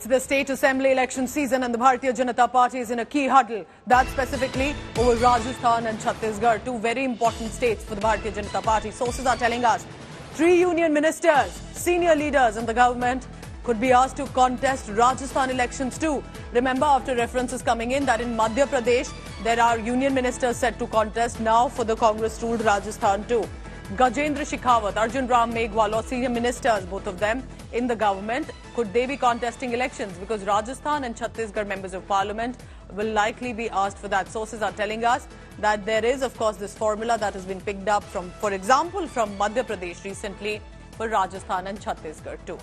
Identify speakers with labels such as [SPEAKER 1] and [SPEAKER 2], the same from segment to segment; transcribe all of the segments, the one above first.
[SPEAKER 1] It's the state assembly election season and the Bharatiya Janata Party is in a key huddle. That specifically over Rajasthan and Chhattisgarh, two very important states for the Bharatiya Janata Party. Sources are telling us 3 union ministers, senior leaders in the government could be asked to contest Rajasthan elections too. Remember, after references coming in that in Madhya Pradesh, there are union ministers set to contest now for the Congress-ruled Rajasthan too. Gajendra Shekhawat, Arjun Ram Meghwal, senior ministers, both of them in the government, could they be contesting elections? Because Rajasthan and Chhattisgarh members of parliament will likely be asked for that. Sources are telling us that there is, of course, this formula that has been picked up from, for example, from Madhya Pradesh recently for Rajasthan and Chhattisgarh too.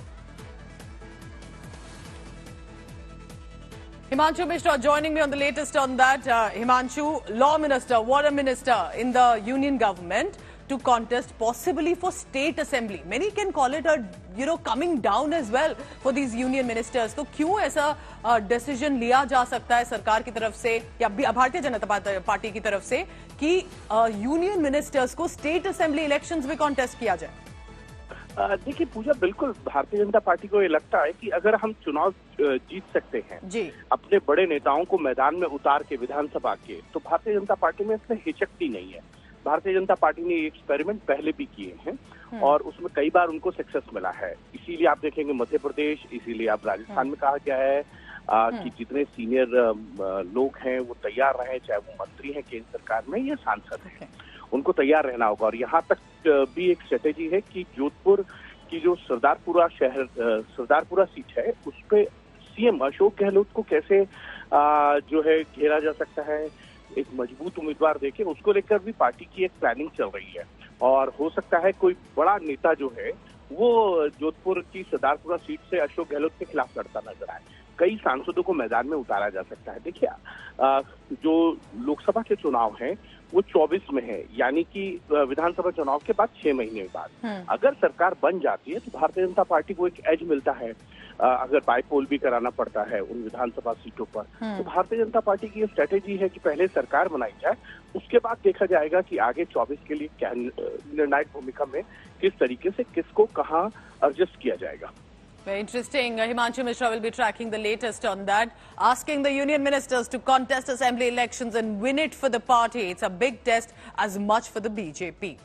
[SPEAKER 1] Himanshu Mishra joining me on the latest on that. Himanshu, law minister, water minister in the union government to contest possibly for state assembly. Many can call it a, coming down as well for these union ministers. तो क्यों ऐसा decision लिया जा सकता है सरकार की तरफ से या भारतीय जनता पार्टी की तरफ से कि यूनियन मिनिस्टर्स को स्टेट असेंबली इलेक्शंस में कॉन्टेस्ट किया जाए?
[SPEAKER 2] देखिए पूजा, बिल्कुल भारतीय जनता पार्टी को ये लगता है कि अगर हम चुनाव जीत सकते हैं जी, अपने बड़े नेताओं को मैदान में उतार के विधानसभा के, तो भारतीय जनता पार्टी में इसमें हिचकती नहीं है। भारतीय जनता पार्टी ने ये एक्सपेरिमेंट पहले भी किए हैं और उसमें कई बार उनको सक्सेस मिला है। इसीलिए आप देखेंगे मध्य प्रदेश, इसीलिए आप राजस्थान में कहा गया है कि जितने सीनियर लोग हैं वो तैयार रहे, चाहे वो मंत्री हैं केंद्र सरकार में या सांसद हैं, उनको तैयार रहना होगा। और यहाँ तक भी एक स्ट्रेटेजी है कि जोधपुर की जो सरदारपुरा सीट है उस पे सीएम अशोक गहलोत को कैसे जो है घेरा जा सकता है, एक मजबूत उम्मीदवार देके, उसको लेकर भी पार्टी की एक प्लानिंग चल रही है। और हो सकता है कोई बड़ा नेता जो है वो जोधपुर की सरदारपुरा सीट से अशोक गहलोत के खिलाफ लड़ता नजर आए। कई सांसदों को मैदान में उतारा जा सकता है। देखिए जो लोकसभा के चुनाव हैं वो 24 में है, यानी कि विधानसभा चुनाव के बाद 6 महीने बाद अगर सरकार बन जाती है तो भारतीय जनता पार्टी को एक एज मिलता है। अगर बाईपोल भी कराना पड़ता है उन विधानसभा सीटों पर, तो भारतीय जनता पार्टी की ये स्ट्रेटेजी है कि पहले सरकार बनाई जाए, उसके बाद देखा जाएगा कि आगे 24 के लिए क्या निर्णायक भूमिका में किस तरीके से किसको कहाँ एडजस्ट किया जाएगा।
[SPEAKER 1] Very interesting. Himanshu Mishra will be tracking the latest on that, asking the union ministers to contest assembly elections and win it for the party. It's a big test as much for the BJP.